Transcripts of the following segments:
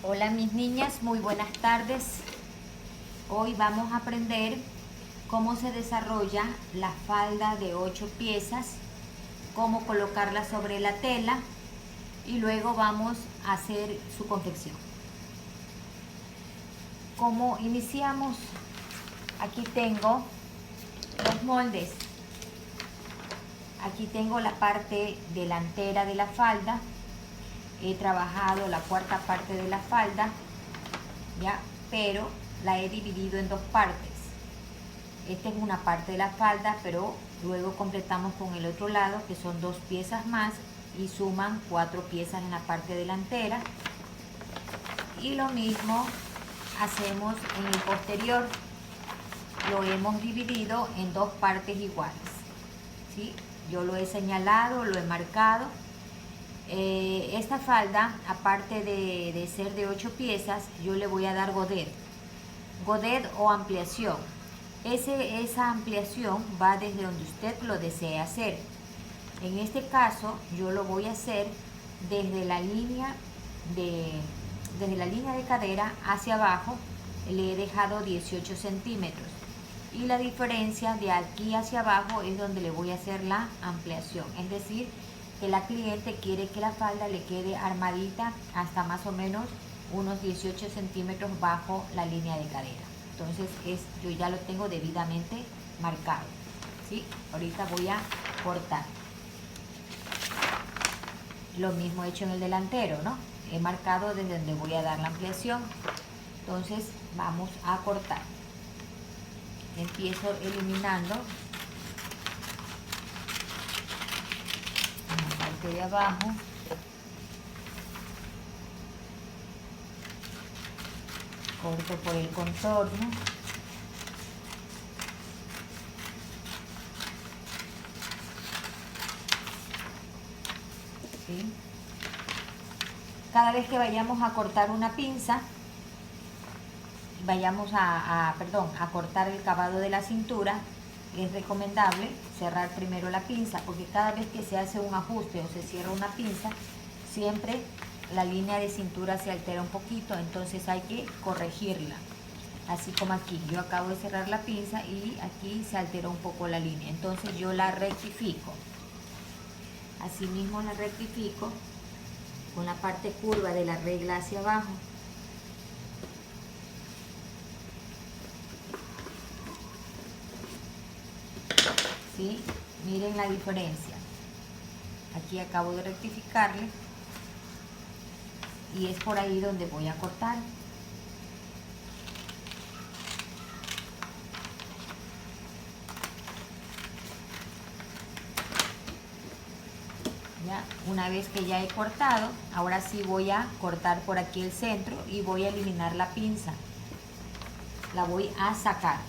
Hola mis niñas, muy buenas tardes. Hoy vamos a aprender cómo se desarrolla la falda de 8 piezas, cómo colocarla sobre la tela y luego vamos a hacer su confección. ¿Cómo iniciamos? Aquí tengo los moldes. Aquí tengo la parte delantera de la falda. He trabajado la cuarta parte de la falda, ¿ya? Pero la he dividido en dos partes. Esta es una parte de la falda, pero luego completamos con el otro lado, que son 2 piezas más, y suman 4 piezas en la parte delantera. Y lo mismo hacemos en el posterior. Lo hemos dividido en 2 partes iguales, ¿sí? Yo lo he señalado, lo he marcado. Esta falda, aparte de ser de 8 piezas, yo le voy a dar godet o ampliación. Esa ampliación va desde donde usted lo desee hacer. En este caso yo lo voy a hacer desde la línea de cadera hacia abajo. Le he dejado 18 centímetros y la diferencia de aquí hacia abajo es donde le voy a hacer la ampliación, es decir, que la cliente quiere que la falda le quede armadita hasta más o menos unos 18 centímetros bajo la línea de cadera. Entonces yo ya lo tengo debidamente marcado, ¿sí? Ahorita voy a cortar. Lo mismo he hecho en el delantero, ¿no? He marcado desde donde voy a dar la ampliación. Entonces vamos a cortar. Empiezo eliminando la parte de abajo. Corto por el contorno. ¿Sí? Cada vez que vayamos a cortar una pinza, vayamos a cortar el cavado de la cintura, es recomendable cerrar primero la pinza, porque cada vez que se hace un ajuste o se cierra una pinza, siempre la línea de cintura se altera un poquito, entonces hay que corregirla. Así como aquí, yo acabo de cerrar la pinza y aquí se alteró un poco la línea, entonces yo la rectifico. Así mismo la rectifico con la parte curva de la regla hacia abajo. ¿Sí? Miren la diferencia. Aquí acabo de rectificarle y es por ahí donde voy a cortar. ¿Ya? Una vez que ya he cortado, ahora sí voy a cortar por aquí el centro y voy a eliminar la pinza. La voy a sacar.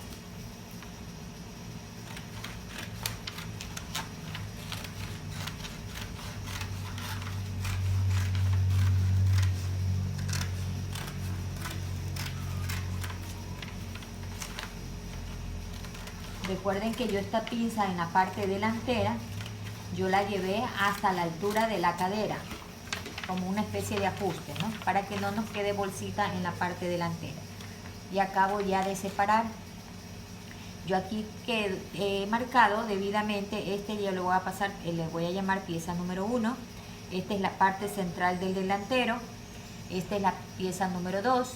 Recuerden que yo esta pinza en la parte delantera, yo la llevé hasta la altura de la cadera, como una especie de ajuste, ¿no? Para que no nos quede bolsita en la parte delantera. Y acabo ya de separar. Yo aquí que he marcado debidamente, ya lo voy a pasar, le voy a llamar pieza número 1. Esta es la parte central del delantero. Esta es la pieza número 2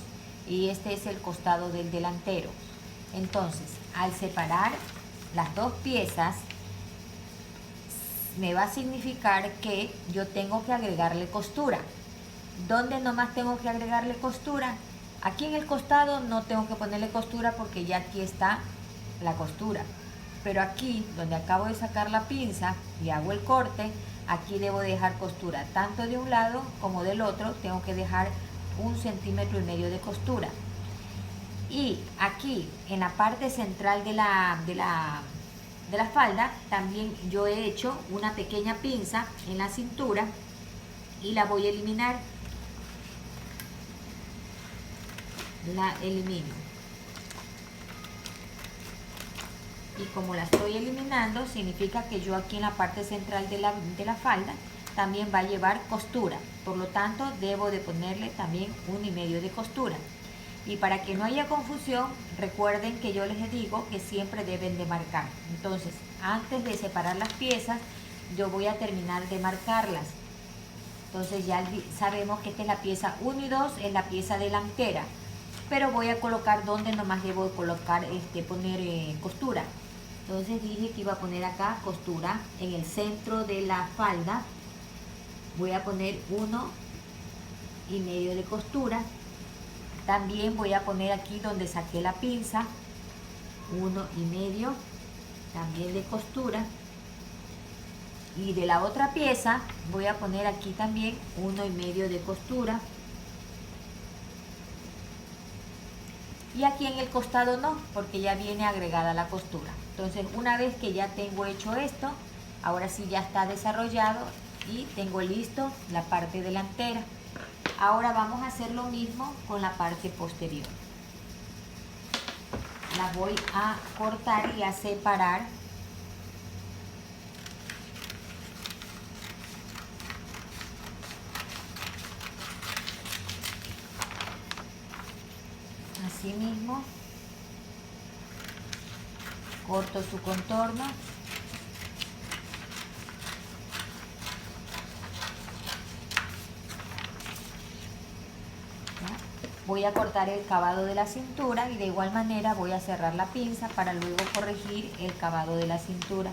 y este es el costado del delantero. Entonces, al separar las dos piezas, me va a significar que yo tengo que agregarle costura. ¿Dónde nomás tengo que agregarle costura? Aquí en el costado no tengo que ponerle costura porque ya aquí está la costura. Pero aquí, donde acabo de sacar la pinza y hago el corte, aquí debo dejar costura. Tanto de un lado como del otro tengo que dejar 1,5 centímetros de costura. Y aquí, en la parte central de la falda, también yo he hecho una pequeña pinza en la cintura y la voy a eliminar. La elimino. Y como la estoy eliminando, significa que yo aquí en la parte central de la falda también va a llevar costura, por lo tanto debo de ponerle también 1,5 de costura. Y para que no haya confusión, recuerden que yo les digo que siempre deben de marcar. Entonces, antes de separar las piezas, yo voy a terminar de marcarlas. Entonces ya sabemos que esta es la pieza 1 y 2, es la pieza delantera. Pero voy a colocar donde nomás debo colocar, poner costura. Entonces dije que iba a poner acá costura en el centro de la falda. Voy a poner 1,5 de costura. También voy a poner aquí donde saqué la pinza 1,5 también de costura. Y de la otra pieza voy a poner aquí también 1,5 de costura. Y aquí en el costado no, porque ya viene agregada la costura. Entonces, una vez que ya tengo hecho esto, ahora sí ya está desarrollado y tengo listo la parte delantera. Ahora vamos a hacer lo mismo con la parte posterior. La voy a cortar y a separar. Así mismo, corto su contorno. Voy a cortar el cavado de la cintura y de igual manera voy a cerrar la pinza para luego corregir el cavado de la cintura.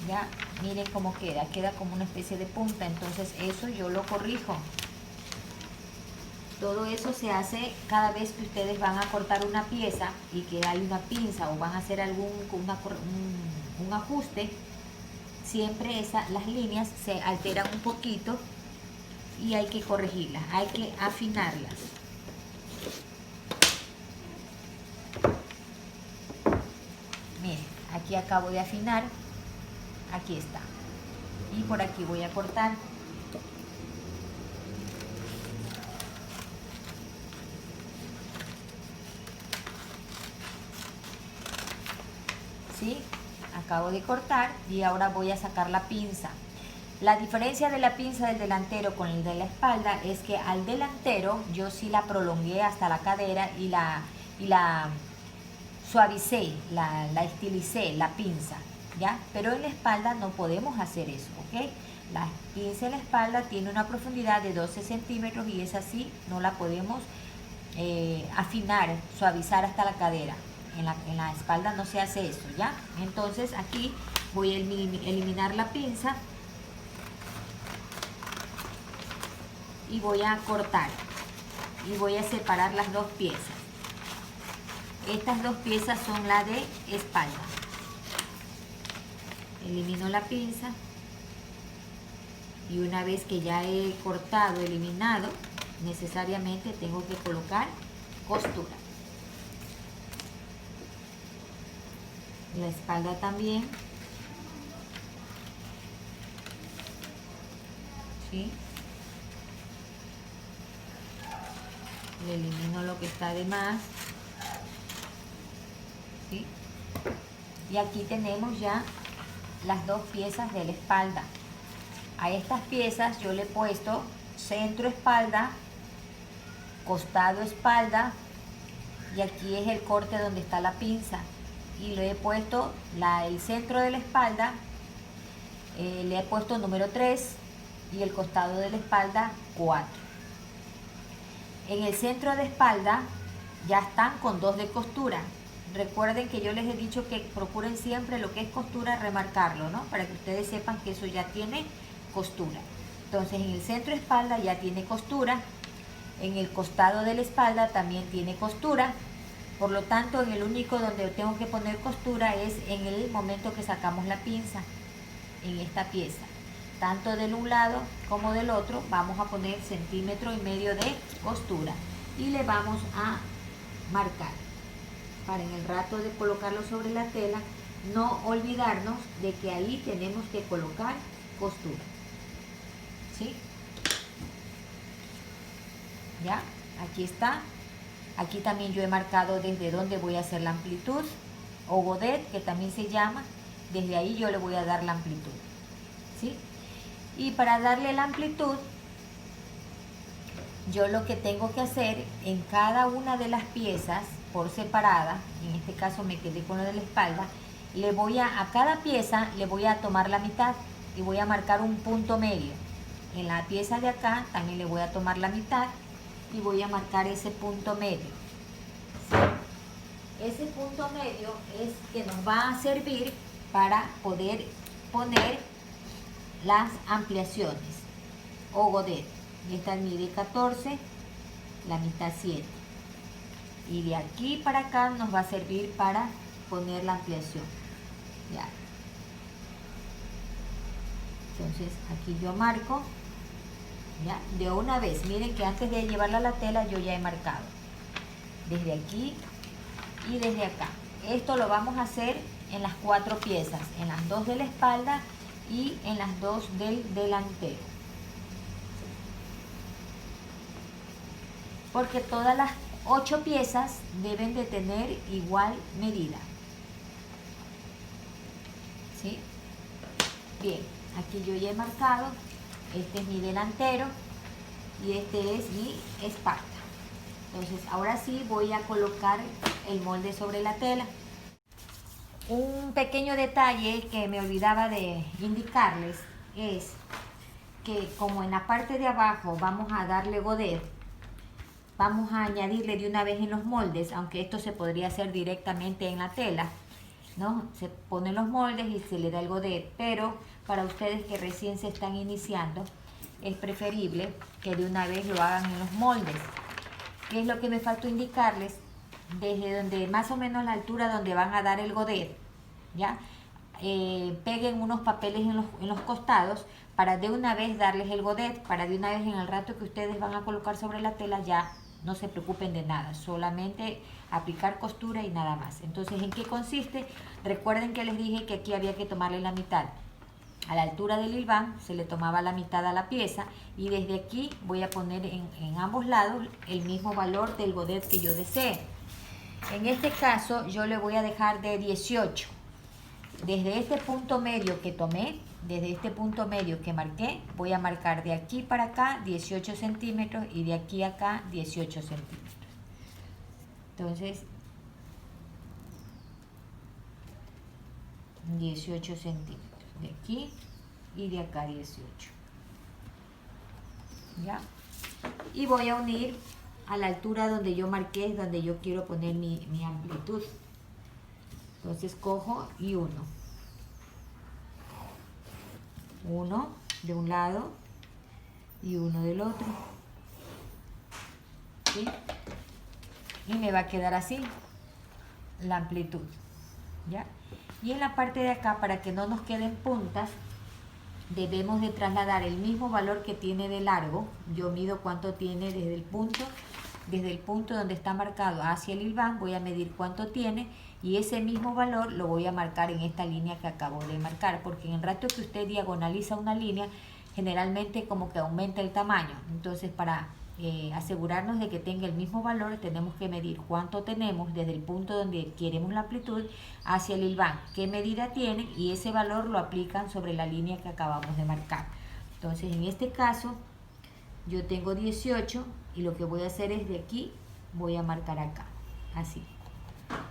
Ya, miren cómo queda como una especie de punta, entonces eso yo lo corrijo. Todo eso se hace cada vez que ustedes van a cortar una pieza y que hay una pinza o van a hacer un ajuste. Siempre las líneas se alteran un poquito y hay que corregirlas, hay que afinarlas. Miren, aquí acabo de afinar, aquí está. Y por aquí voy a cortar. ¿Sí? Acabo de cortar y ahora voy a sacar la pinza. La diferencia de la pinza del delantero con el de la espalda es que al delantero yo sí la prolongué hasta la cadera y la suavicé, la estilicé, la pinza, ¿ya? Pero en la espalda no podemos hacer eso, ¿ok? La pinza en la espalda tiene una profundidad de 12 centímetros y esa sí no la podemos afinar, suavizar hasta la cadera. En la espalda no se hace eso, ¿ya? Entonces aquí voy a eliminar la pinza y voy a cortar y voy a separar las dos piezas. Estas dos piezas son la de espalda. Elimino la pinza y una vez que ya he cortado, eliminado, necesariamente tengo que colocar costura. La espalda también. ¿Sí? Le elimino lo que está de más. ¿Sí? Y aquí tenemos ya las dos piezas de la espalda. A estas piezas yo le he puesto centro espalda, costado espalda y aquí es el corte donde está la pinza. Y le he puesto el centro de la espalda, le he puesto número 3 y el costado de la espalda 4. En el centro de espalda ya están con 2 de costura. Recuerden que yo les he dicho que procuren siempre lo que es costura remarcarlo, ¿no? Para que ustedes sepan que eso ya tiene costura. Entonces en el centro de espalda ya tiene costura, en el costado de la espalda también tiene costura. Por lo tanto, en el único donde tengo que poner costura es en el momento que sacamos la pinza, en esta pieza. Tanto del un lado como del otro vamos a poner 1,5 centímetros de costura y le vamos a marcar. Para en el rato de colocarlo sobre la tela, no olvidarnos de que ahí tenemos que colocar costura. ¿Sí? ¿Ya? Aquí está. Aquí también yo he marcado desde donde voy a hacer la amplitud, o godet, que también se llama. Desde ahí yo le voy a dar la amplitud, ¿sí? Y para darle la amplitud, yo lo que tengo que hacer en cada una de las piezas por separada, en este caso me quedé con lo de la espalda, a cada pieza le voy a tomar la mitad y voy a marcar un punto medio. En la pieza de acá también le voy a tomar la mitad y voy a marcar ese punto medio. ¿Sí? Ese punto medio es que nos va a servir para poder poner las ampliaciones o godet. Esta mide 14, la mitad 7. Y de aquí para acá nos va a servir para poner la ampliación. Ya. Entonces aquí yo marco, ya, de una vez. Miren que antes de llevarla a la tela yo ya he marcado. Desde aquí y desde acá. Esto lo vamos a hacer en las 4 piezas, en las 2 de la espalda y en las 2 del delantero. Porque todas las 8 piezas deben de tener igual medida. ¿Sí? Bien, aquí yo ya he marcado. Este es mi delantero y este es mi espalda. Entonces ahora sí voy a colocar el molde sobre la tela. Un pequeño detalle que me olvidaba de indicarles es que como en la parte de abajo vamos a darle godet, vamos a añadirle de una vez en los moldes, aunque esto se podría hacer directamente en la tela, ¿no? Se ponen los moldes y se le da el godet, pero para ustedes que recién se están iniciando, es preferible que de una vez lo hagan en los moldes. ¿Qué es lo que me faltó indicarles? Desde donde más o menos la altura donde van a dar el godet, ¿ya? Peguen unos papeles en los costados para de una vez darles el godet, para de una vez en el rato que ustedes van a colocar sobre la tela ya no se preocupen de nada, solamente aplicar costura y nada más. Entonces, ¿en qué consiste? Recuerden que les dije que aquí había que tomarle la mitad. A la altura del hilván se le tomaba la mitad a la pieza y desde aquí voy a poner en ambos lados el mismo valor del godet que yo desee. En este caso yo le voy a dejar de 18. Desde este punto medio que tomé, desde este punto medio que marqué, voy a marcar de aquí para acá 18 centímetros y de aquí a acá 18 centímetros. Entonces, 18 centímetros. De aquí y de acá 18. ¿Ya? Y voy a unir a la altura donde yo marqué, donde yo quiero poner mi amplitud. Entonces cojo y uno de un lado y uno del otro, ¿sí? Y me va a quedar así la amplitud, ¿ya? Y en la parte de acá, para que no nos queden puntas, debemos de trasladar el mismo valor que tiene de largo. Yo mido cuánto tiene desde el punto donde está marcado hacia el hilván, voy a medir cuánto tiene y ese mismo valor lo voy a marcar en esta línea que acabo de marcar, porque en el rato que usted diagonaliza una línea, generalmente como que aumenta el tamaño. Entonces, para asegurarnos de que tenga el mismo valor, tenemos que medir cuánto tenemos desde el punto donde queremos la amplitud hacia el hilván, qué medida tiene, y ese valor lo aplican sobre la línea que acabamos de marcar. Entonces, en este caso, yo tengo 18 y lo que voy a hacer es de aquí, voy a marcar acá, así.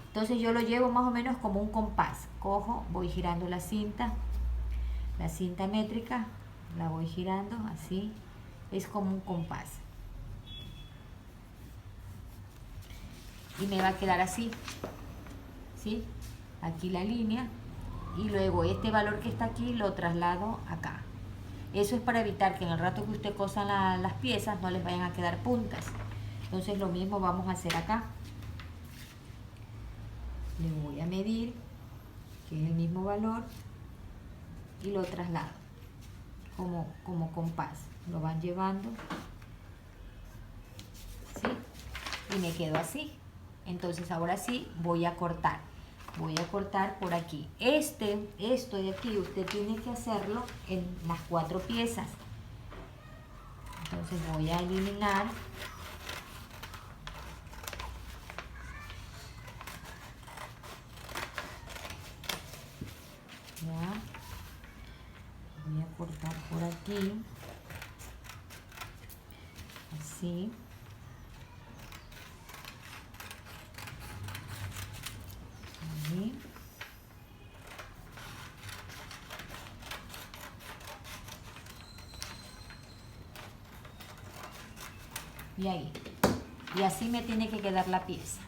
Entonces yo lo llevo más o menos como un compás. Cojo, voy girando la cinta métrica, la voy girando así, es como un compás. Y me va a quedar así, ¿sí? Aquí la línea y luego este valor que está aquí lo traslado acá. Eso es para evitar que en el rato que usted cosa las piezas no les vayan a quedar puntas. Entonces lo mismo vamos a hacer acá. Le voy a medir, que es el mismo valor, y lo traslado como compás. Lo van llevando, ¿sí? Y me quedo así. Entonces ahora sí voy a cortar. Voy a cortar por aquí. Esto de aquí usted tiene que hacerlo en las 4 piezas. Entonces voy a eliminar. Ya. Voy a cortar por aquí. Así. Ahí. Y ahí. Y así me tiene que quedar la pieza.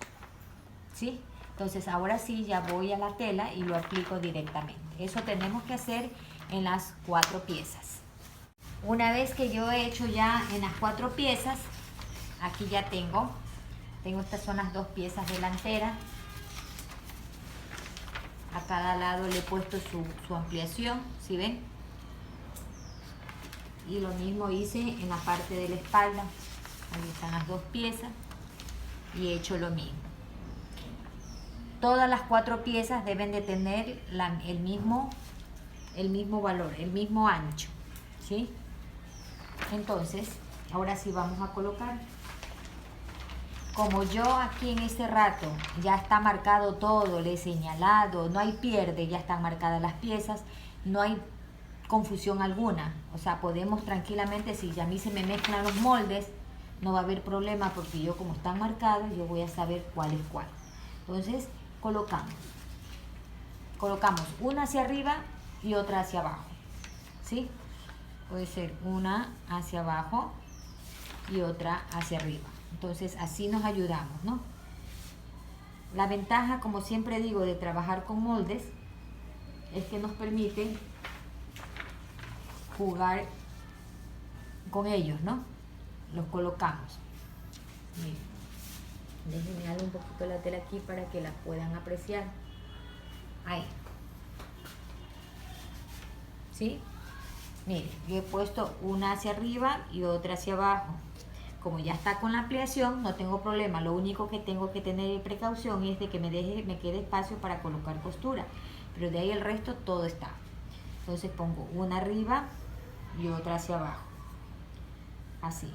¿Sí? Entonces ahora sí ya voy a la tela y lo aplico directamente. Eso tenemos que hacer en las 4 piezas. Una vez que yo he hecho ya en las 4 piezas, aquí ya tengo estas son las 2 piezas delanteras. A cada lado le he puesto su ampliación, ¿sí ven? Y lo mismo hice en la parte de la espalda. Ahí están las 2 piezas y he hecho lo mismo. Todas las 4 piezas deben de tener el mismo valor, el mismo ancho, ¿sí? Entonces, ahora sí vamos a colocar. Como yo aquí en este rato ya está marcado todo, le he señalado, no hay pierde, ya están marcadas las piezas, no hay confusión alguna. O sea, podemos tranquilamente, si a mí se me mezclan los moldes, no va a haber problema porque yo como están marcados, yo voy a saber cuál es cuál. Entonces, colocamos una hacia arriba y otra hacia abajo, ¿sí? Puede ser una hacia abajo y otra hacia arriba. Entonces así nos ayudamos, ¿no? La ventaja, como siempre digo, de trabajar con moldes es que nos permite jugar con ellos, ¿no? Los colocamos. Miren, déjenme darle un poquito la tela aquí para que la puedan apreciar. Ahí. ¿Sí? Miren, yo he puesto una hacia arriba y otra hacia abajo. Como ya está con la ampliación, no tengo problema. Lo único que tengo que tener precaución es de que me quede espacio para colocar costura. Pero de ahí el resto todo está. Entonces pongo una arriba y otra hacia abajo. Así.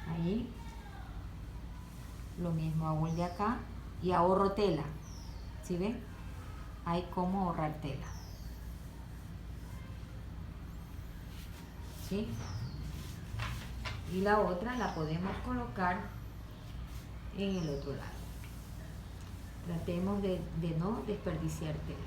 Ahí. Lo mismo hago el de acá. Y ahorro tela. ¿Sí ven? Hay como ahorrar tela. ¿Sí? Y la otra la podemos colocar en el otro lado. Tratemos de no desperdiciar tela.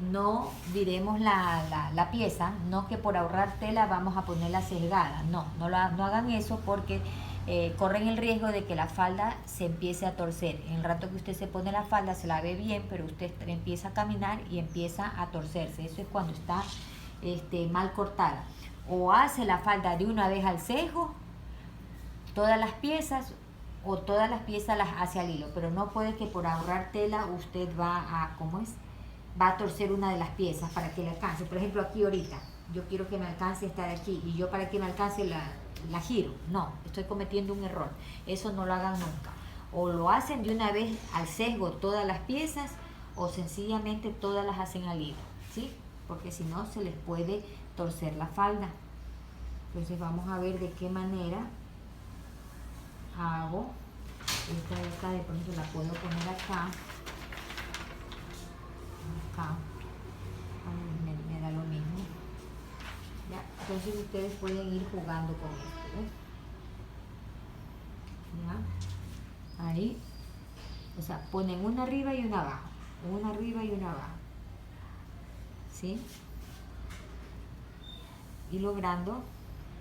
No diremos la pieza, no que por ahorrar tela vamos a ponerla sesgada. No hagan eso porque corren el riesgo de que la falda se empiece a torcer. En el rato que usted se pone la falda se la ve bien, pero usted empieza a caminar y empieza a torcerse. Eso es cuando está mal cortada. O hace la falda de una vez al sesgo, todas las piezas, o todas las piezas las hace al hilo, pero no puede que por ahorrar tela usted va a torcer una de las piezas para que le alcance. Por ejemplo, aquí ahorita yo quiero que me alcance esta de aquí y yo para que me alcance la giro. No, estoy cometiendo un error. Eso no lo hagan nunca. O lo hacen de una vez al sesgo todas las piezas, o sencillamente todas las hacen al hilo, ¿sí? Porque si no se les puede torcer la falda. Entonces vamos a ver de qué manera hago. Esta de acá de pronto la puedo poner acá. Me da lo mismo. ¿Ya? Entonces ustedes pueden ir jugando con esto, ¿ves? ¿Ya? Ahí. O sea, ponen una arriba y una abajo. Una arriba y una abajo. ¿Sí? Y logrando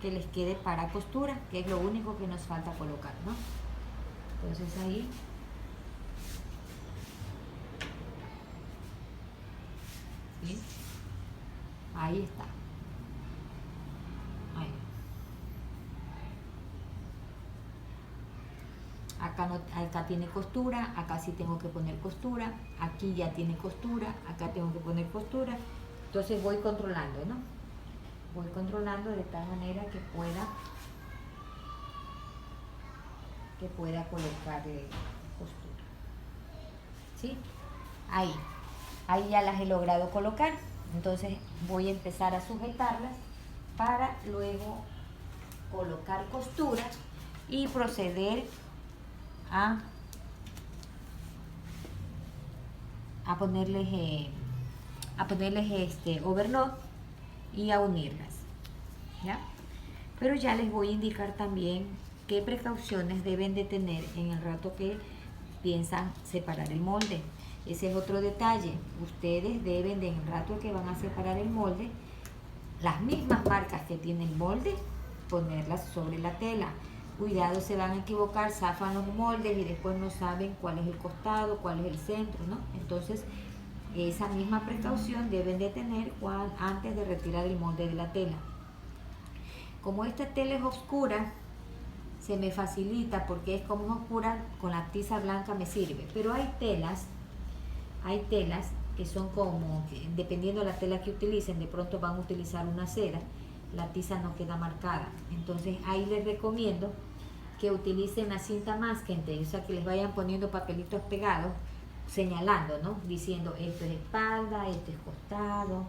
que les quede para costura, que es lo único que nos falta colocar, ¿no? Entonces ahí ¿sí? Ahí está. Ahí. Acá tiene costura, acá sí tengo que poner costura, aquí ya tiene costura, acá tengo que poner costura. Entonces voy controlando, ¿no? Voy controlando de tal manera que pueda colocarle costura. ¿Sí? Ahí ya las he logrado colocar. Entonces voy a empezar a sujetarlas para luego colocar costura y proceder a overlock y a unirlas, ¿ya? Pero ya les voy a indicar también qué precauciones deben de tener en el rato que piensan separar el molde. Ese es otro detalle. Ustedes deben de, en el rato que van a separar el molde, las mismas marcas que tiene el molde, ponerlas sobre la tela. Cuidado, se van a equivocar, zafan los moldes y después no saben cuál es el costado, cuál es el centro, ¿no? Entonces, esa misma precaución deben de tener antes de retirar el molde de la tela. Como esta tela es oscura, se me facilita porque es como oscura, con la tiza blanca me sirve. Pero hay telas que son como, dependiendo de la tela que utilicen, de pronto van a utilizar una cera, la tiza no queda marcada. Entonces ahí les recomiendo que utilicen la cinta masking, o sea que les vayan poniendo papelitos pegados, señalando, ¿no? Diciendo esto es espalda, esto es costado,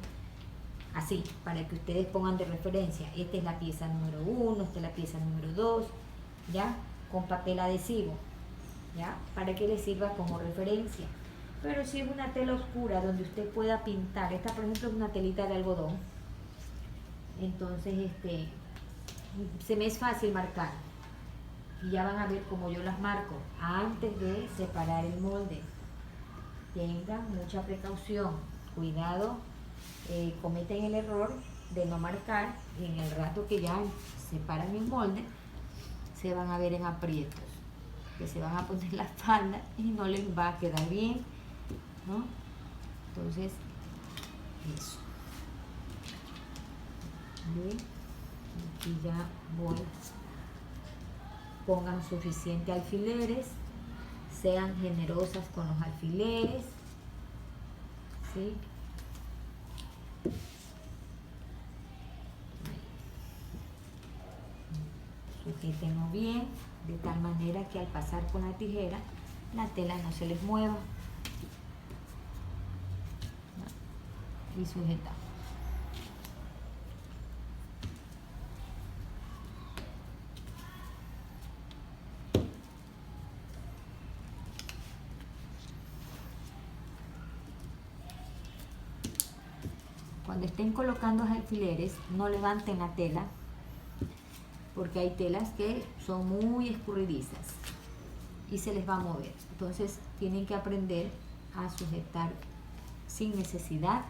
así, para que ustedes pongan de referencia, esta es la pieza número 1, esta es la pieza número 2, ¿ya? Con papel adhesivo, ¿ya? Para que les sirva como referencia. Pero si es una tela oscura donde usted pueda pintar, esta por ejemplo es una telita de algodón, entonces se me es fácil marcar. Y ya van a ver cómo yo las marco antes de separar el molde. Tengan mucha precaución, cuidado, cometen el error de no marcar y en el rato que ya separan el molde se van a ver en aprietos, que se van a poner la falda y no les va a quedar bien, ¿no? Entonces, eso. Bien, aquí ya voy. Pongan suficientes alfileres, sean generosas con los alfileres, ¿sí? Sujétenlo bien, de tal manera que al pasar con la tijera, la tela no se les mueva. Y sujetamos. Cuando estén colocando los alfileres, no levanten la tela, porque hay telas que son muy escurridizas y se les va a mover. Entonces tienen que aprender a sujetar sin necesidad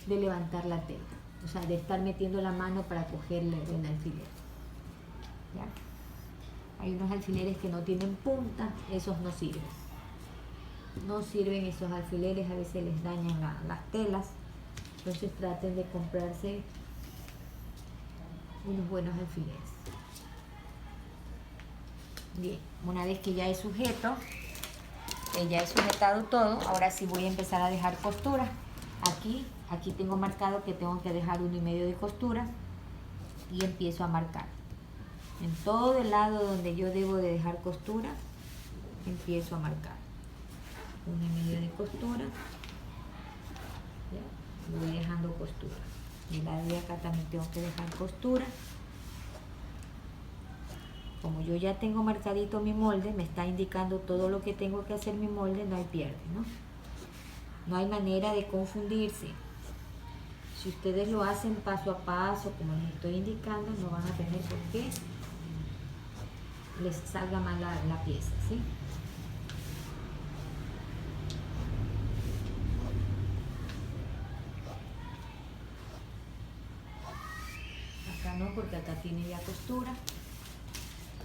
de levantar la tela, o sea, de estar metiendo la mano para cogerle el alfiler. ¿Ya? Hay unos alfileres que no tienen punta, esos no sirven. No sirven esos alfileres, a veces les dañan las telas. Entonces traten de comprarse unos buenos alfileres. Bien, una vez que ya he sujetado todo, ahora sí voy a empezar a dejar costura. Aquí tengo marcado que tengo que dejar 1,5 de costura y empiezo a marcar. En todo el lado donde yo debo de dejar costura, empiezo a marcar. 1,5 de costura. ¿Ya? Voy dejando costura. Del lado de acá también tengo que dejar costura. Como yo ya tengo marcadito mi molde, me está indicando todo lo que tengo que hacer mi molde, no hay pierde, ¿no? No hay manera de confundirse. Si ustedes lo hacen paso a paso, como les estoy indicando, no van a tener por qué les salga mal la pieza, ¿sí? Acá no, porque acá tiene ya costura.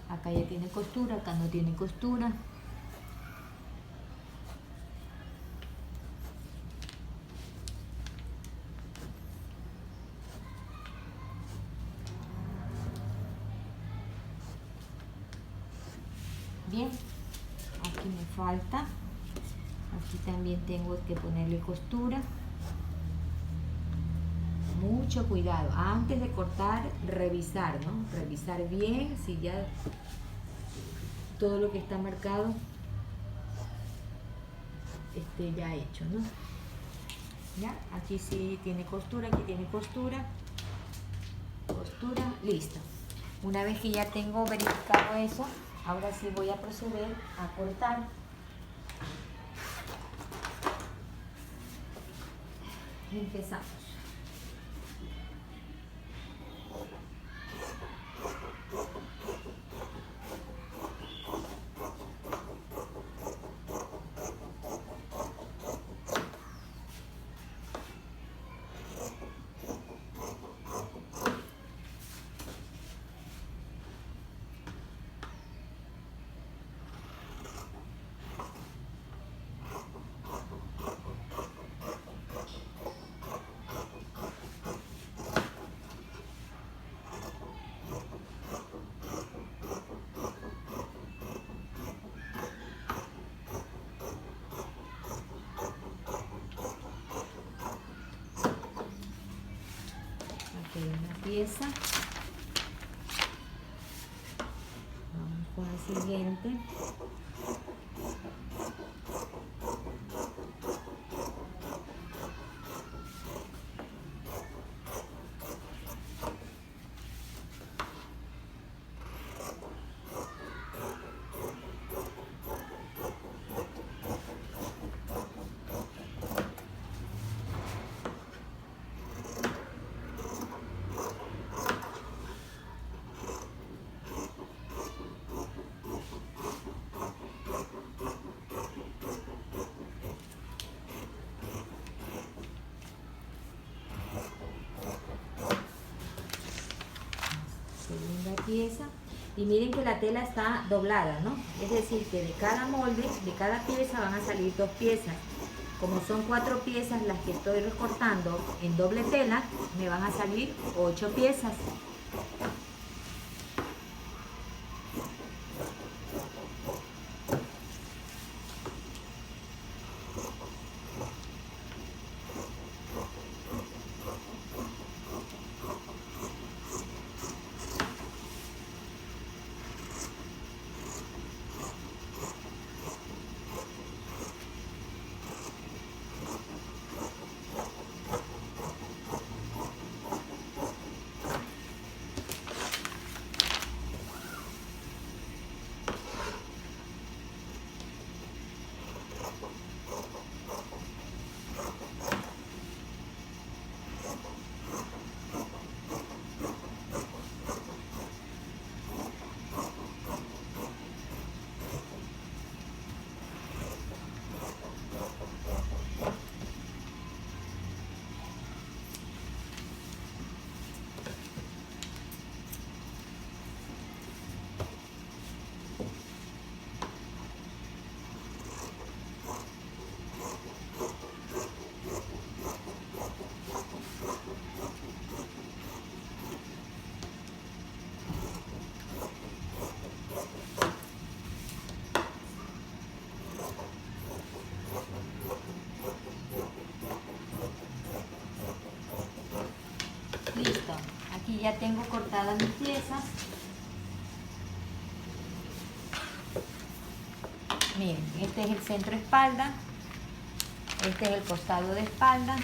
Acá ya tiene costura, acá no tiene costura. Bien, aquí me falta. Aquí también tengo que ponerle costura. Mucho cuidado, antes de cortar, revisar, ¿no? Revisar bien si ya todo lo que está marcado esté ya hecho, ¿no? Ya, aquí sí tiene costura, aquí tiene costura. Costura, listo. Una vez que ya tengo verificado eso, ahora sí voy a proceder a cortar. Empezamos. Una pieza, vamos con la siguiente. Segunda pieza, y miren que la tela está doblada, ¿no? Es decir, que de cada molde, de cada pieza van a salir 2 piezas. Como son 4 piezas las que estoy recortando en doble tela, me van a salir 8 piezas. Listo, aquí ya tengo cortadas mis piezas. Miren, este es el centro espalda, este es el costado de espalda.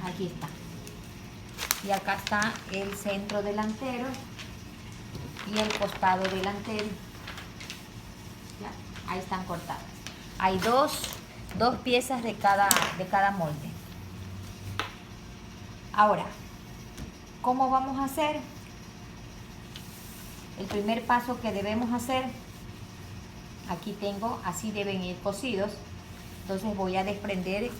Aquí está. Y acá está el centro delantero y el costado delantero. Ya, ahí están cortadas. Hay dos piezas de cada molde. Ahora, ¿cómo vamos a hacer? El primer paso que debemos hacer, aquí tengo, así deben ir cosidos. Entonces voy a desprender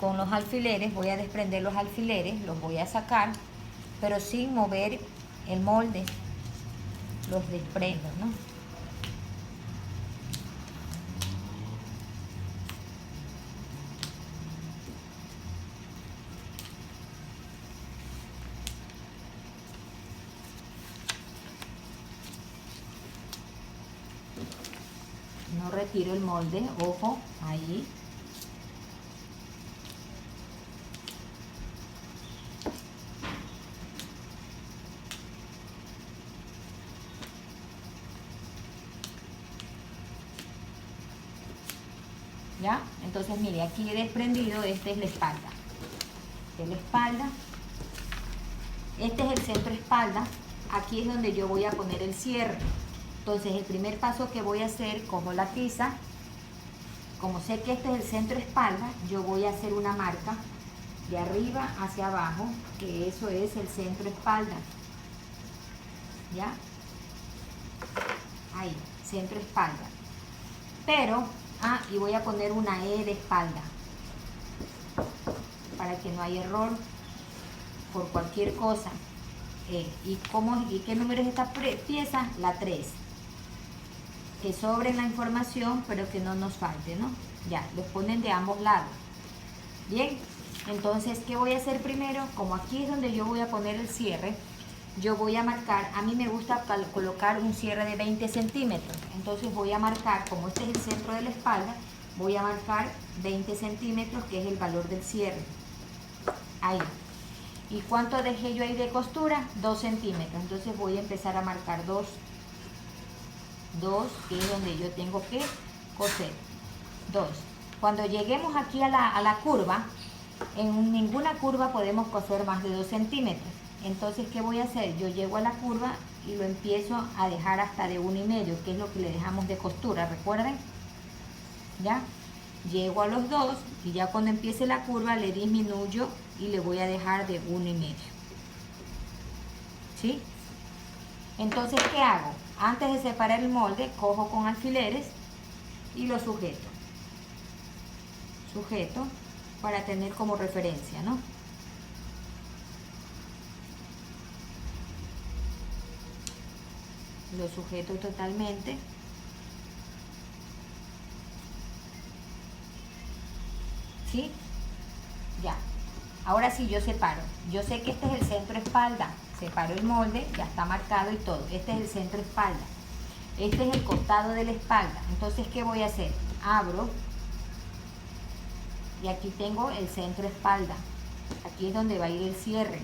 con los alfileres, voy a desprender los alfileres, los voy a sacar, pero sin mover el molde. Los desprendo, ¿no? No retiro el molde, ojo, ahí. ¿Ya? Entonces, mire, aquí he desprendido, esta es la espalda. Esta es la espalda. Este es el centro espalda. Aquí es donde yo voy a poner el cierre. Entonces, el primer paso que voy a hacer, cojo la tiza como sé que este es el centro espalda, yo voy a hacer una marca de arriba hacia abajo, que eso es el centro espalda. ¿Ya? Ahí, centro espalda. Pero, y voy a poner una E de espalda, para que no haya error por cualquier cosa. ¿Y qué número es esta pieza? La 3. Que sobre la información, pero que no nos falte, ¿no? Ya, los ponen de ambos lados. Bien, entonces, ¿qué voy a hacer primero? Como aquí es donde yo voy a poner el cierre, yo voy a marcar, a mí me gusta colocar un cierre de 20 centímetros. Entonces voy a marcar, como este es el centro de la espalda, voy a marcar 20 centímetros, que es el valor del cierre. Ahí. ¿Y cuánto dejé yo ahí de costura? 2 centímetros. Entonces voy a empezar a marcar 2, que es donde yo tengo que coser. 2. Cuando lleguemos aquí a la curva, en ninguna curva podemos coser más de 2 centímetros. Entonces, ¿qué voy a hacer? Yo llego a la curva y lo empiezo a dejar hasta de 1,5, que es lo que le dejamos de costura, ¿recuerden? ¿Ya? Llego a los 2 y ya cuando empiece la curva le disminuyo y le voy a dejar de 1,5. ¿Sí? Entonces, ¿qué hago? Antes de separar el molde, cojo con alfileres y lo sujeto. Sujeto para tener como referencia, ¿no? Lo sujeto totalmente. ¿Sí? Ya. Ahora sí yo separo. Yo sé que este es el centro espalda. Separo el molde, ya está marcado y todo. Este es el centro espalda. Este es el costado de la espalda. Entonces, ¿qué voy a hacer? Abro. Y aquí tengo el centro espalda. Aquí es donde va a ir el cierre.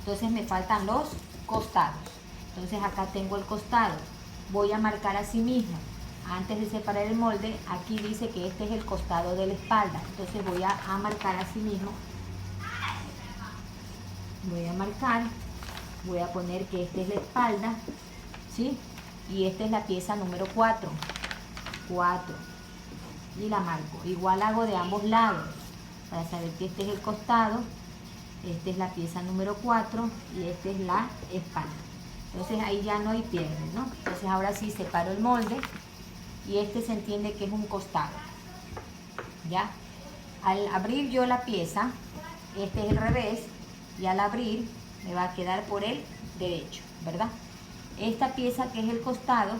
Entonces me faltan los costados. Entonces acá tengo el costado. Voy a marcar así mismo. Antes de separar el molde, aquí dice que este es el costado de la espalda. Entonces voy a marcar así mismo. Voy a marcar. Voy a poner que esta es la espalda. ¿Sí? Y esta es la pieza número 4. 4. Y la marco. Igual hago de ambos lados. Para saber que este es el costado. Esta es la pieza número 4 y esta es la espalda. Entonces ahí ya no hay pierde, ¿no? Entonces ahora sí separo el molde y este se entiende que es un costado. ¿Ya? Al abrir yo la pieza, este es el revés y al abrir me va a quedar por el derecho, ¿verdad? Esta pieza que es el costado,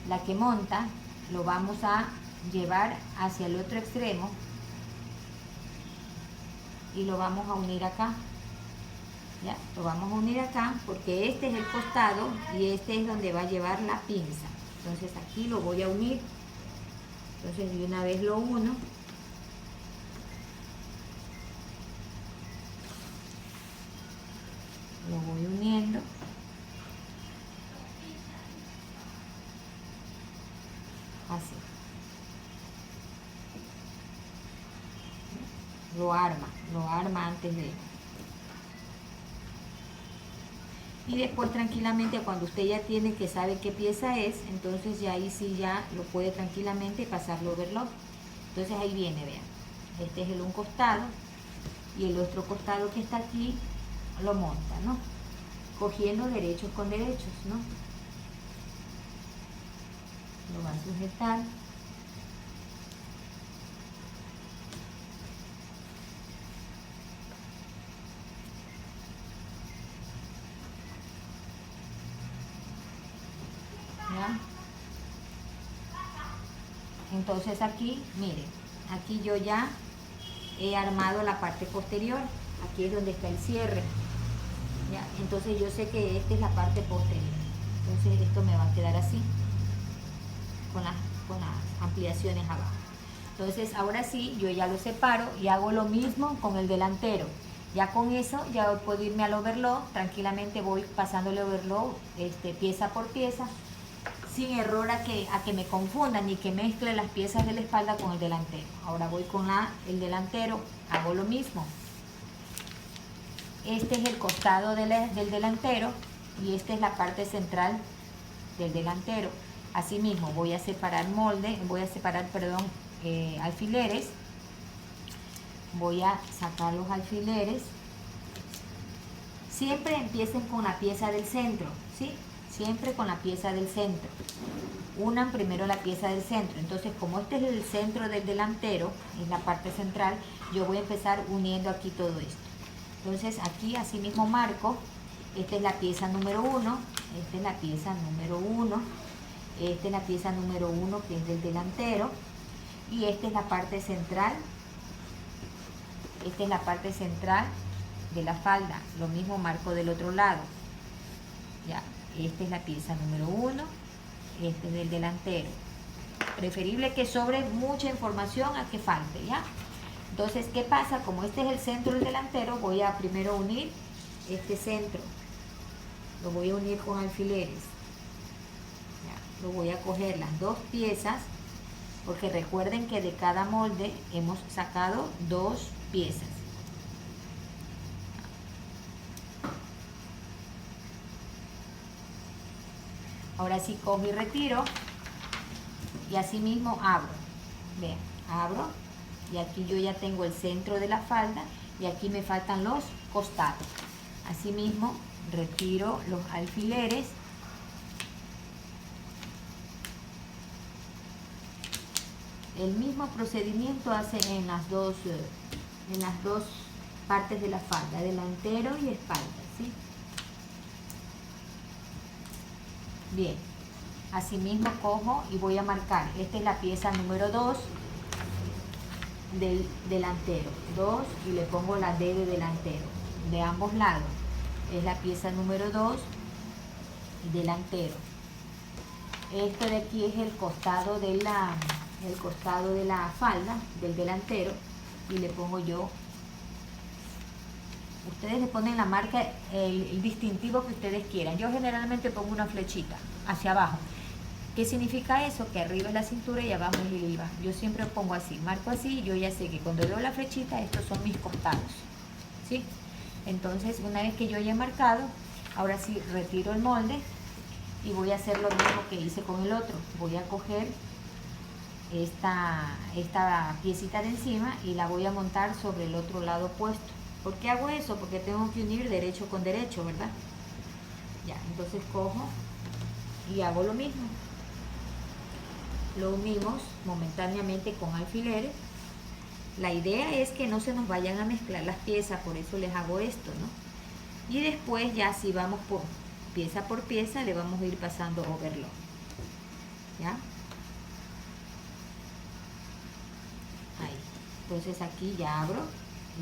la que monta, lo vamos a llevar hacia el otro extremo y lo vamos a unir acá. ¿Ya? Lo vamos a unir acá porque este es el costado y este es donde va a llevar la pinza. Entonces aquí lo voy a unir. Entonces de una vez lo uno. Lo voy uniendo. Así. Lo arma antes de... Y después tranquilamente cuando usted ya tiene que sabe qué pieza es, entonces ya ahí sí ya lo puede tranquilamente pasarlo overlock. Entonces ahí viene, vean. Este es el un costado y el otro costado que está aquí lo monta, ¿no? Cogiendo derechos con derechos, ¿no? Lo va a sujetar. ¿Ya? Entonces aquí, miren, aquí yo ya he armado la parte posterior. Aquí es donde está el cierre. ¿Ya? Entonces yo sé que esta es la parte posterior. Entonces esto me va a quedar así, con las ampliaciones abajo. Entonces ahora sí, yo ya lo separo y hago lo mismo con el delantero. Ya con eso, ya puedo irme al overlock. Tranquilamente voy pasando el overlock pieza por pieza, sin error a que me confundan ni que mezcle las piezas de la espalda con el delantero. Ahora voy con el delantero, hago lo mismo. Este es el costado del delantero y esta es la parte central del delantero. Asimismo voy a separar alfileres. Voy a sacar los alfileres. Siempre empiecen con la pieza del centro, ¿sí? Siempre con la pieza del centro. Unan primero la pieza del centro. Entonces, como este es el centro del delantero, es la parte central, yo voy a empezar uniendo aquí todo esto. Entonces, aquí así mismo marco. Esta es la pieza número 1, esta es la pieza número 1, esta es la pieza número 1 que es del delantero, y esta es la parte central, esta es la parte central de la falda. Lo mismo marco del otro lado. Ya, esta es la pieza número 1, este es del delantero. Preferible que sobre mucha información a que falte, ¿ya? Entonces, ¿qué pasa? Como este es el centro del delantero, voy a primero unir este centro. Lo voy a unir con alfileres. Ya, lo voy a coger las dos piezas, porque recuerden que de cada molde hemos sacado 2 piezas. Ahora sí cojo y retiro, y así mismo abro. Vean, abro, y aquí yo ya tengo el centro de la falda, y aquí me faltan los costados. Así mismo retiro los alfileres. El mismo procedimiento hacen en las dos partes de la falda, delantero y espalda, ¿sí? Bien, así mismo cojo y voy a marcar. Esta es la pieza número 2 del delantero, 2, y le pongo la D de delantero de ambos lados. Es la pieza número 2 delantero. Esto de aquí es el costado de la falda del delantero, y le pongo yo, ustedes le ponen la marca, el distintivo que ustedes quieran. Yo generalmente pongo una flechita hacia abajo. ¿Qué significa eso? Que arriba es la cintura y abajo es el hilva. Yo siempre pongo así, marco así, y yo ya sé que cuando veo la flechita, estos son mis costados, ¿sí? Entonces, una vez que yo haya marcado, ahora sí retiro el molde y voy a hacer lo mismo que hice con el otro. Voy a coger esta piecita de encima y la voy a montar sobre el otro lado opuesto. ¿Por qué hago eso? Porque tengo que unir derecho con derecho, ¿verdad? Ya, entonces cojo y hago lo mismo. Lo unimos momentáneamente con alfileres. La idea es que no se nos vayan a mezclar las piezas, por eso les hago esto, ¿no? Y después ya si vamos por pieza, le vamos a ir pasando overlock. ¿Ya? Ahí. Entonces aquí ya abro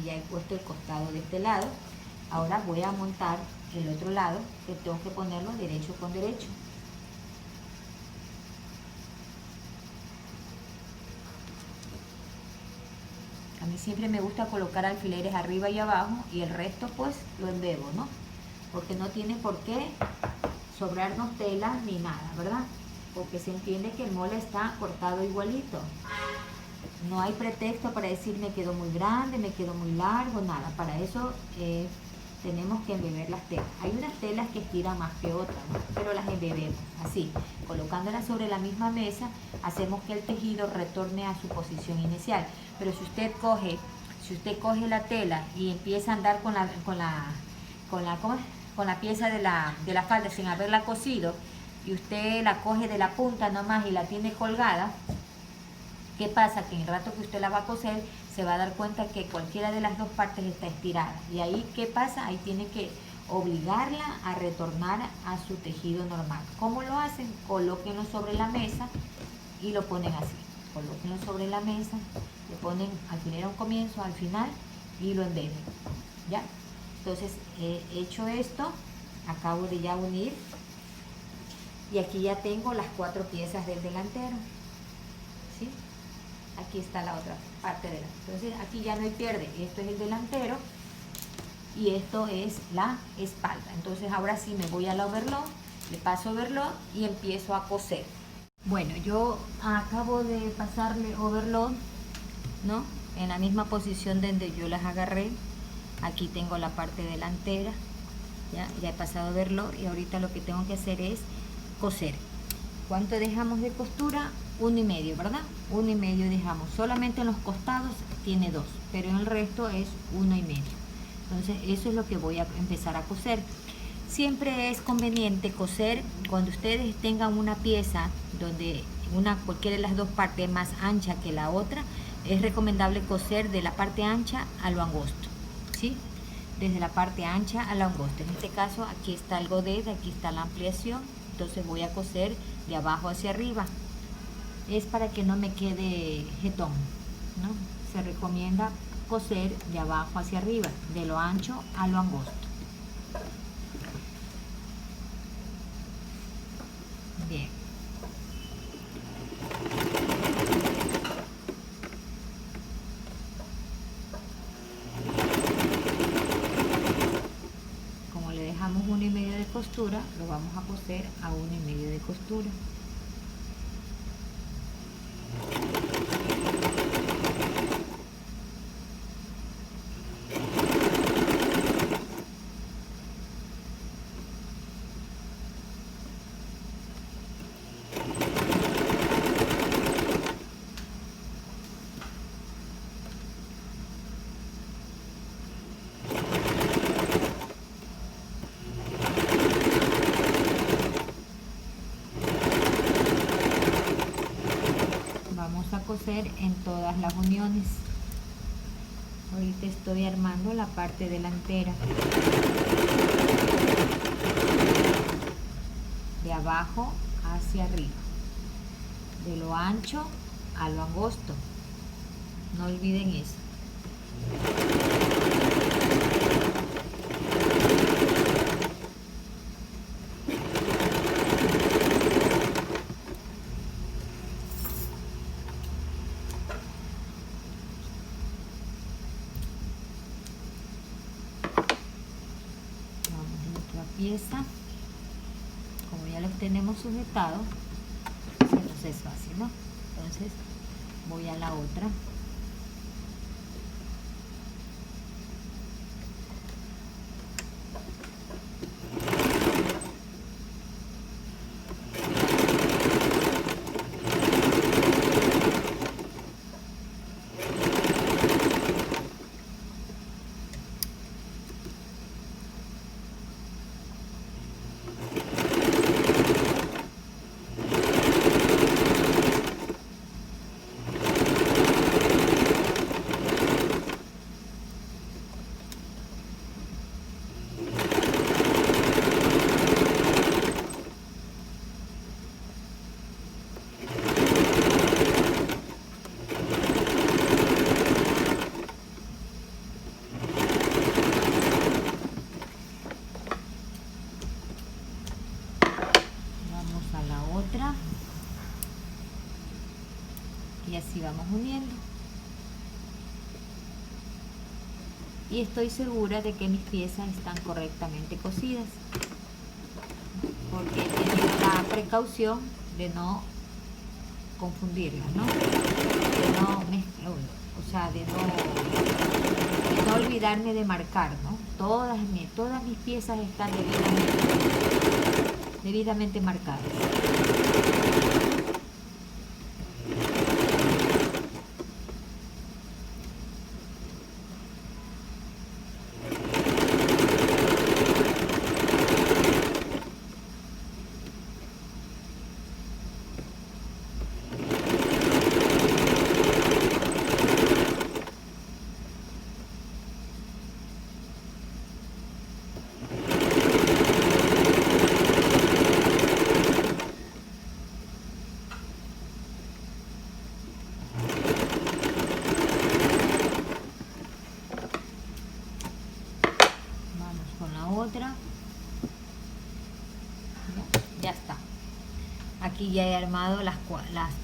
y ya he puesto el costado de este lado. Ahora voy a montar el otro lado, que tengo que ponerlo derecho con derecho. A mí siempre me gusta colocar alfileres arriba y abajo, y el resto pues lo embebo, ¿no? Porque no tiene por qué sobrarnos tela ni nada, ¿verdad? Porque se entiende que el molde está cortado igualito. No hay pretexto para decir me quedó muy grande, me quedó muy largo, nada. Para eso tenemos que embeber las telas. Hay unas telas que estiran más que otras, ¿no? Pero las embebemos así, colocándolas sobre la misma mesa, hacemos que el tejido retorne a su posición inicial. Pero si usted coge la tela y empieza a andar con la pieza de la falda sin haberla cosido, y usted la coge de la punta nomás y la tiene colgada, ¿qué pasa? Que en el rato que usted la va a coser, se va a dar cuenta que cualquiera de las dos partes está estirada. Y ahí, ¿qué pasa? Ahí tiene que obligarla a retornar a su tejido normal. ¿Cómo lo hacen? Colóquenlo sobre la mesa y lo ponen así. Colóquenlo sobre la mesa, le ponen alfiler a un comienzo, al final, y lo embeben. ¿Ya? Entonces, he hecho esto, acabo de ya unir, y aquí ya tengo las 4 piezas del delantero. ¿Sí? Aquí está la otra parte de la. Entonces aquí ya no hay pierde. Esto es el delantero y esto es la espalda. Entonces ahora sí me voy a la overlock, le paso overlock y empiezo a coser. Bueno, yo acabo de pasarle overlock, ¿no? En la misma posición donde yo las agarré. Aquí tengo la parte delantera. Ya he pasado overlock y ahorita lo que tengo que hacer es coser. ¿Cuánto dejamos de costura? 1,5, ¿verdad? 1,5 dejamos. Solamente en los costados tiene 2, pero en el resto es 1,5. Entonces eso es lo que voy a empezar a coser. Siempre es conveniente coser cuando ustedes tengan una pieza donde cualquiera de las dos partes más ancha que la otra. Es recomendable coser de la parte ancha a lo angosto, ¿sí? Desde la parte ancha a lo angosto. En este caso aquí está el godete, aquí está la ampliación. Entonces voy a coser de abajo hacia arriba. Es para que no me quede jetón, ¿no? Se recomienda coser de abajo hacia arriba, de lo ancho a lo angosto. Bien. Como le dejamos 1,5 de costura, lo vamos a coser a 1,5 de costura. Coser en todas las uniones. Ahorita estoy armando la parte delantera, de abajo hacia arriba, de lo ancho a lo angosto. No olviden eso. Pieza, como ya los tenemos sujetados, entonces es fácil, ¿no? Entonces voy a la otra. Y así vamos uniendo, y estoy segura de que mis piezas están correctamente cosidas, porque he tenido la precaución de no confundirlas, ¿no? De no olvidarme de marcar, ¿no? Todas mis piezas están debidamente marcadas. Ya está. Aquí ya he armado las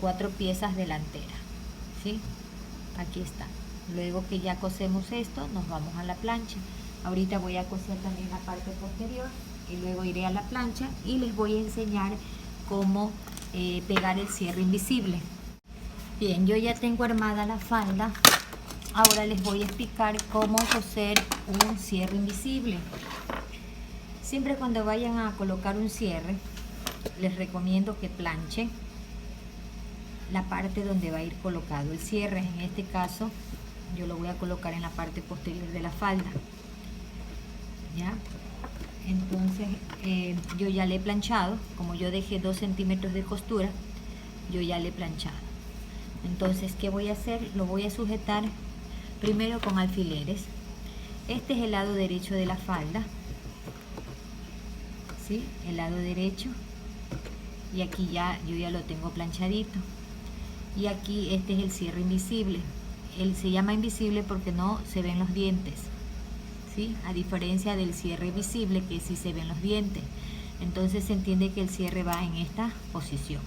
4 piezas delanteras, ¿sí? Aquí está. Luego que ya cosemos esto, nos vamos a la plancha. Ahorita voy a coser también la parte posterior y luego iré a la plancha y les voy a enseñar cómo pegar el cierre invisible. Bien, yo ya tengo armada la falda. Ahora les voy a explicar cómo coser un cierre invisible. Siempre cuando vayan a colocar un cierre, les recomiendo que planchen la parte donde va a ir colocado el cierre. En este caso yo lo voy a colocar en la parte posterior de la falda, ¿ya? Entonces yo ya le he planchado, como yo dejé 2 centímetros de costura, yo ya le he planchado. Entonces, ¿qué voy a hacer? Lo voy a sujetar primero con alfileres. Este es el lado derecho de la falda, ¿sí? El lado derecho, y aquí yo ya lo tengo planchadito. Y aquí este es el cierre invisible. Él se llama invisible porque no se ven los dientes, ¿sí? A diferencia del cierre visible, que sí se ven los dientes. Entonces se entiende que el cierre va en esta posición,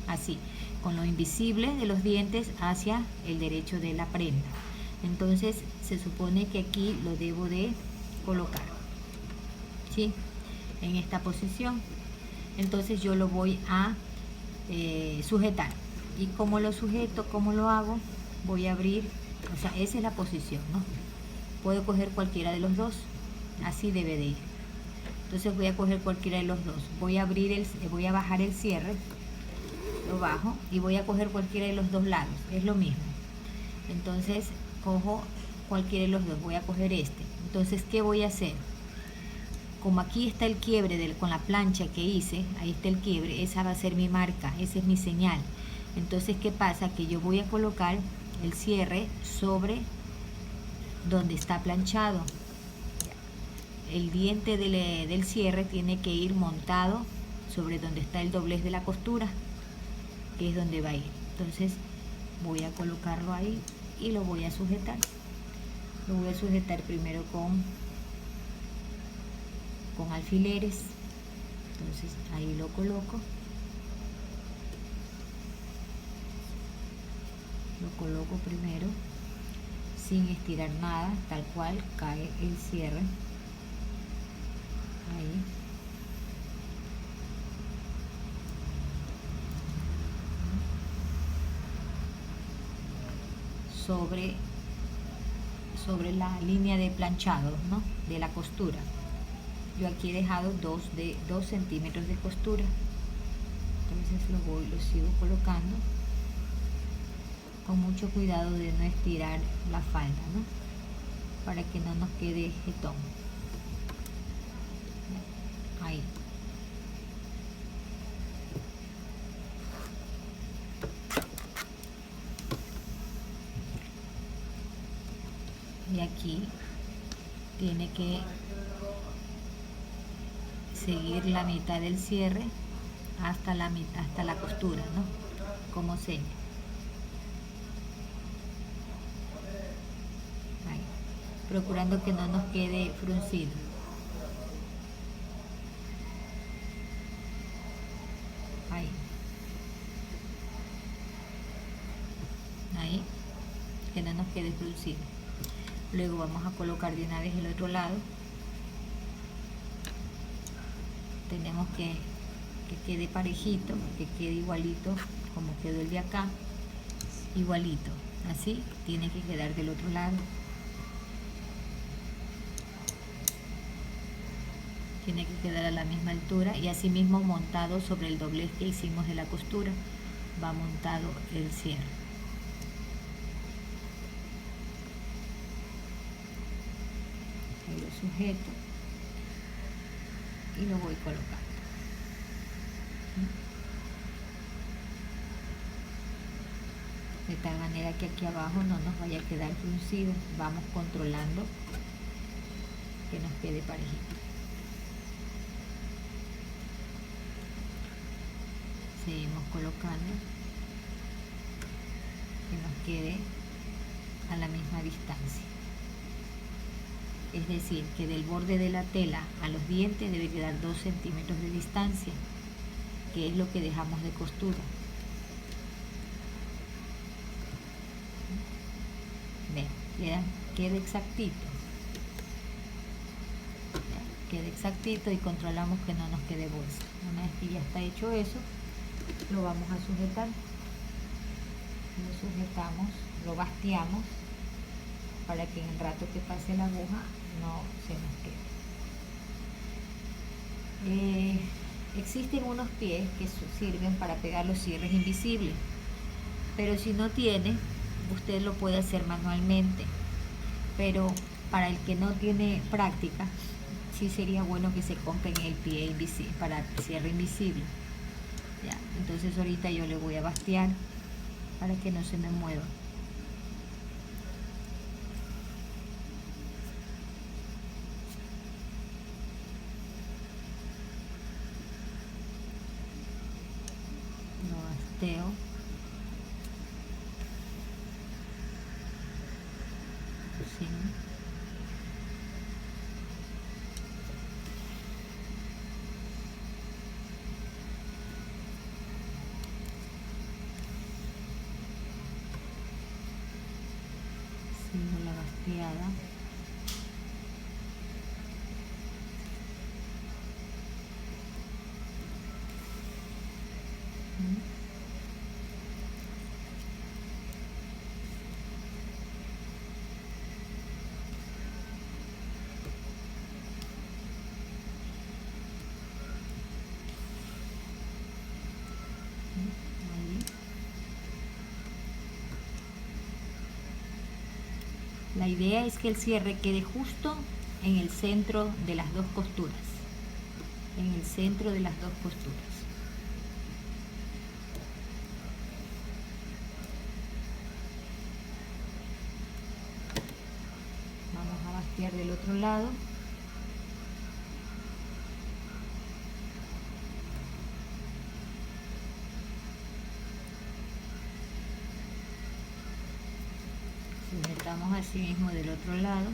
así, con lo invisible de los dientes hacia el derecho de la prenda. Entonces se supone que aquí lo debo de colocar, ¿sí? En esta posición. Entonces yo lo voy a sujetar. ¿Y cómo lo sujeto? ¿Cómo lo hago? Voy a abrir, o sea, esa es la posición, ¿no? Puedo coger cualquiera de los dos, así debe de ir. Entonces voy a coger cualquiera de los dos, voy a bajar el cierre, lo bajo y voy a coger cualquiera de los dos lados, es lo mismo. Entonces cojo cualquiera de los dos, voy a coger este. Entonces, ¿qué voy a hacer? Como aquí está el quiebre con la plancha que hice, ahí está el quiebre, esa va a ser mi marca, esa es mi señal. Entonces, ¿qué pasa? Que yo voy a colocar el cierre sobre donde está planchado. El diente del cierre tiene que ir montado sobre donde está el doblez de la costura, que es donde va a ir. Entonces voy a colocarlo ahí y lo voy a sujetar. Lo voy a sujetar primero con alfileres. Entonces ahí lo coloco. Lo coloco primero sin estirar nada, tal cual cae el cierre. Ahí. Sobre la línea de planchado, ¿no? De la costura. Yo aquí he dejado 2 centímetros de costura. Entonces lo sigo colocando con mucho cuidado de no estirar la falda, ¿no? Para que no nos quede jetón. Ahí. Y aquí tiene que seguir la mitad del cierre hasta la costura, ¿no? Como seña. Ahí. Procurando que no nos quede fruncido. Ahí. Ahí. Que no nos quede fruncido. Luego vamos a colocar de una vez el otro lado. Tenemos que quede parejito, que quede igualito como quedó el de acá, igualito, así tiene que quedar del otro lado. Tiene que quedar a la misma altura y así mismo montado sobre el doblez que hicimos de la costura, va montado el cierre. Ahí lo sujeto y lo voy colocando. De tal manera que aquí abajo no nos vaya a quedar fruncido. Vamos controlando que nos quede parejito. Seguimos colocando que nos quede a la misma distancia. Es decir, que del borde de la tela a los dientes debe quedar 2 centímetros de distancia, que es lo que dejamos de costura. Ven, queda exactito. Queda exactito y controlamos que no nos quede bolsa. Una vez que ya está hecho eso, lo vamos a sujetar. Lo sujetamos, lo basteamos para que en el rato que pase la aguja no se nos quede. Existen unos pies que sirven para pegar los cierres invisibles. Pero si no tiene, usted lo puede hacer manualmente. Pero para el que no tiene práctica, sí sería bueno que se compren el pie invisible, para cierre invisible. Ya, entonces ahorita yo le voy a bastear para que no se me mueva. Lo basteo. Sí. Sigo la basteada. La idea es que el cierre quede justo en el centro de las dos costuras. En el centro de las dos costuras. Vamos a bastear del otro lado. Sujetamos así mismo del otro lado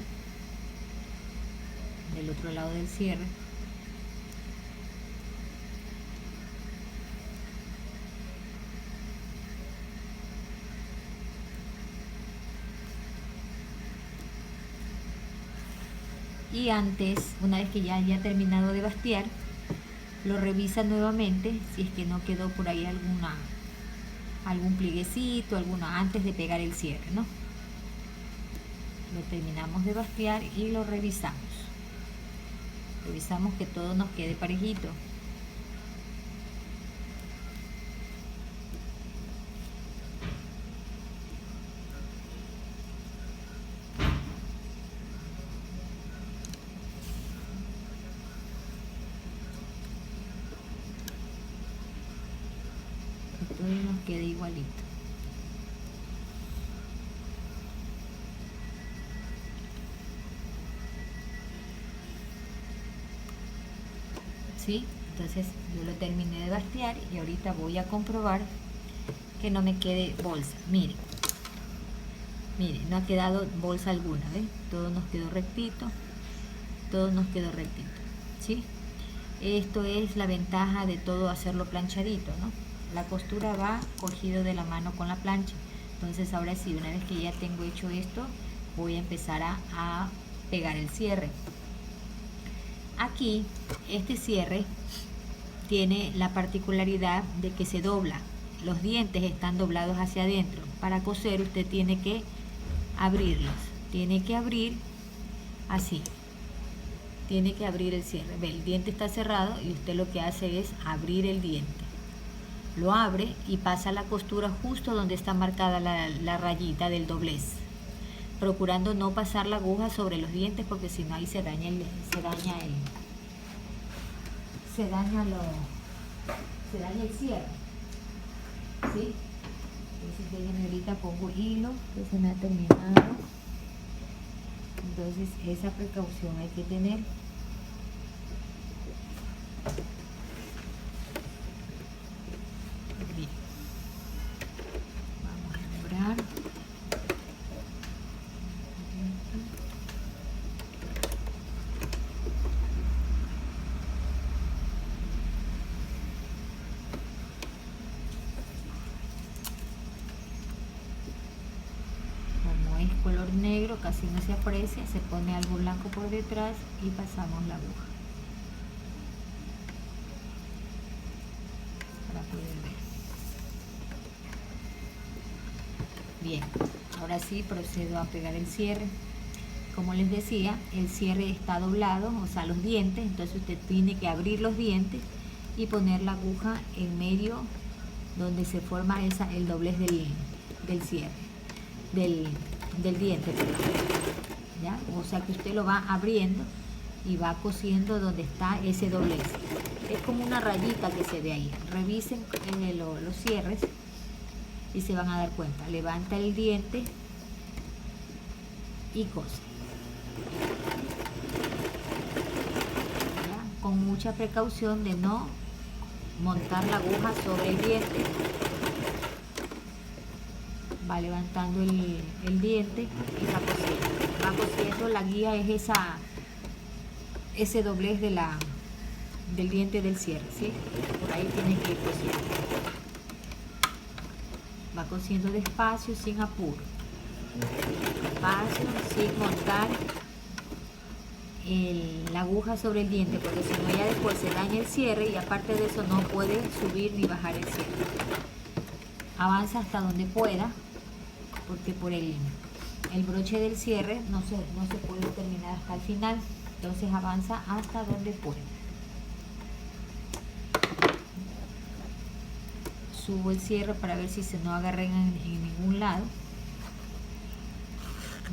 del cierre. Y antes, una vez que ya haya terminado de bastear, lo revisa nuevamente si es que no quedó por ahí algún plieguecito, antes de pegar el cierre, ¿no? Lo terminamos de bastear y lo revisamos. Revisamos que todo nos quede parejito. Que todo nos quede igualito. ¿Sí? Entonces yo lo terminé de bastear y ahorita voy a comprobar que no me quede bolsa. Miren, no ha quedado bolsa alguna, ¿ven? Todo nos quedó rectito, ¿sí? Esto es la ventaja de todo hacerlo planchadito, ¿no? La costura va cogido de la mano con la plancha. Entonces ahora sí, una vez que ya tengo hecho esto, voy a empezar a pegar el cierre. Aquí, este cierre tiene la particularidad de que se dobla. Los dientes están doblados hacia adentro. Para coser usted tiene que abrirlos. Tiene que abrir así. Tiene que abrir el cierre. Ve, el diente está cerrado y usted lo que hace es abrir el diente. Lo abre y pasa la costura justo donde está marcada la rayita del doblez. Procurando no pasar la aguja sobre los dientes porque si no ahí se daña el cierre, ¿sí? Entonces déjenme ahorita pongo hilo que se me ha terminado. Entonces esa precaución hay que tener. Bien. Vamos a doblar. Color negro, casi no se aprecia, se pone algo blanco por detrás y pasamos la aguja para poder ver. Bien, ahora sí procedo a pegar el cierre. Como les decía, el cierre está doblado, o sea los dientes, entonces usted tiene que abrir los dientes y poner la aguja en medio donde se forma el doblez del cierre, del diente, perdón, ¿ya? O sea que usted lo va abriendo y va cosiendo donde está ese doblez. Es como una rayita que se ve ahí. Revisen los cierres y se van a dar cuenta. Levanta el diente y cose. ¿Ya? Con mucha precaución de no montar la aguja sobre el diente. Va levantando el diente y va cosiendo. Va cosiendo, la guía es ese doblez del diente del cierre, ¿sí? Por ahí tiene que ir cosiendo. Va cosiendo despacio, sin apuro. Despacio, sin montar la aguja sobre el diente, porque si no ya después se daña el cierre y aparte de eso no puede subir ni bajar el cierre. Avanza hasta donde pueda, porque por el broche del cierre no se puede terminar hasta el final. Entonces avanza hasta donde pueda. Subo el cierre para ver si se no agarra en ningún lado.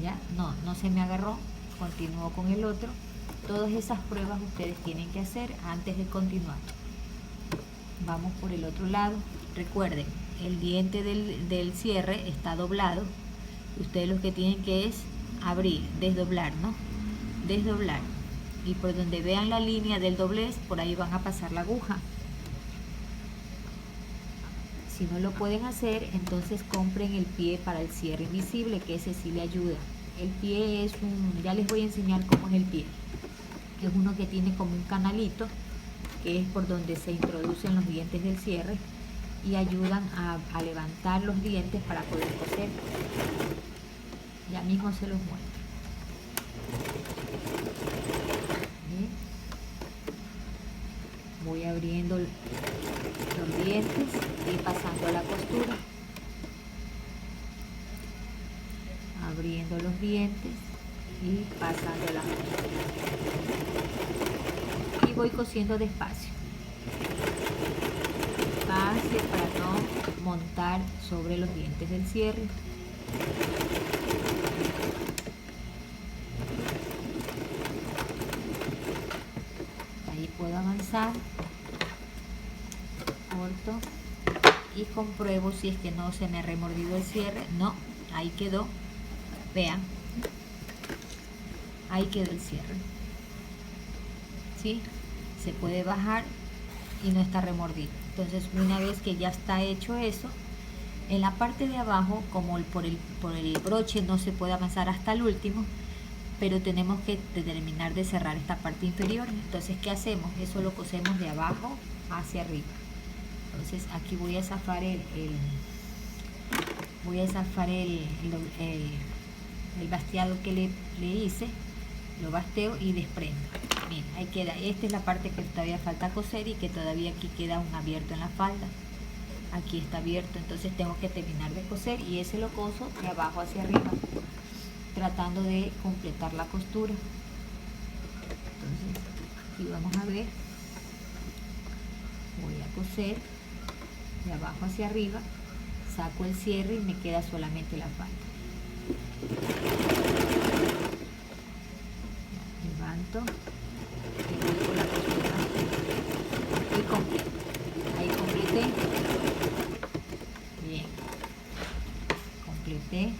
Ya, no se me agarró. Continúo con el otro. Todas esas pruebas ustedes tienen que hacer antes de continuar. Vamos por el otro lado. Recuerden, el diente del cierre está doblado. Ustedes lo que tienen que es abrir, desdoblar, ¿no? Desdoblar. Y por donde vean la línea del doblez, por ahí van a pasar la aguja. Si no lo pueden hacer, entonces compren el pie para el cierre invisible, que ese sí le ayuda. El pie es ya les voy a enseñar cómo es el pie. Es uno que tiene como un canalito, que es por donde se introducen los dientes del cierre y ayudan a levantar los dientes para poder coser. Ya mismo se los muestro. Voy abriendo los dientes y pasando la costura. Abriendo los dientes y pasando la costura. Y voy cosiendo despacio. Despacio para no montar sobre los dientes del cierre. Puedo avanzar, corto y compruebo si es que no se me ha remordido el cierre. No, ahí quedó, vean, ahí quedó el cierre, ¿sí? Se puede bajar y no está remordido. Entonces, una vez que ya está hecho eso, en la parte de abajo, como por el broche no se puede avanzar hasta el último, pero tenemos que terminar de cerrar esta parte inferior. Entonces, ¿qué hacemos? Eso lo cosemos de abajo hacia arriba. Entonces, aquí voy a zafar el basteado que le hice. Lo basteo y desprendo. Miren, ahí queda. Esta es la parte que todavía falta coser y que todavía aquí queda un abierto en la falda. Aquí está abierto, entonces tengo que terminar de coser y ese lo coso de abajo hacia arriba, tratando de completar la costura. Entonces aquí vamos a ver, voy a coser de abajo hacia arriba, saco el cierre y me queda solamente la falda. Levanto y voy con la costura y completo. Ahí completé. Bien, completé.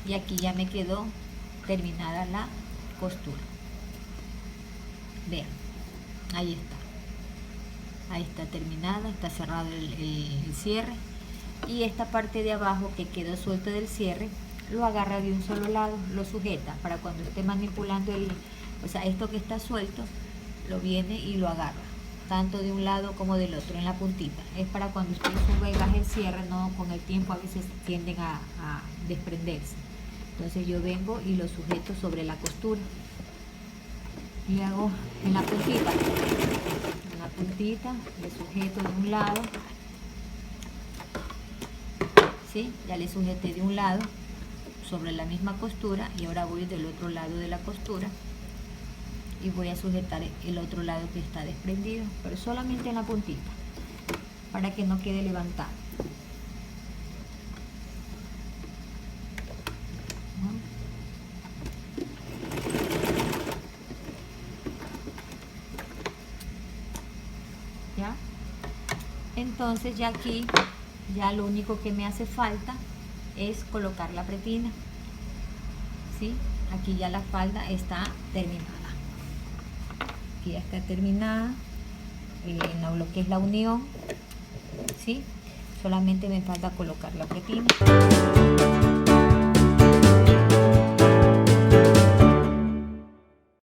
Y aquí ya me quedó terminada la costura. Vean, ahí está terminada, está cerrado el cierre, y esta parte de abajo que quedó suelto del cierre lo agarra de un solo lado, lo sujeta para cuando esté manipulando o sea, esto que está suelto lo viene y lo agarra tanto de un lado como del otro en la puntita. Es para cuando usted suba y baje el cierre, no, con el tiempo a veces tienden a desprenderse. Entonces yo vengo y lo sujeto sobre la costura y hago en la puntita le sujeto de un lado, ¿sí? Ya le sujeté de un lado sobre la misma costura y ahora voy del otro lado de la costura y voy a sujetar el otro lado que está desprendido, pero solamente en la puntita. para que no quede levantado. ¿Ya? Entonces ya aquí, ya lo único que me hace falta es colocar la pretina. ¿Sí? Aquí ya la falda está terminada. Aquí ya está terminada. Lo que es la unión, ¿sí? Solamente me falta colocar la pretina.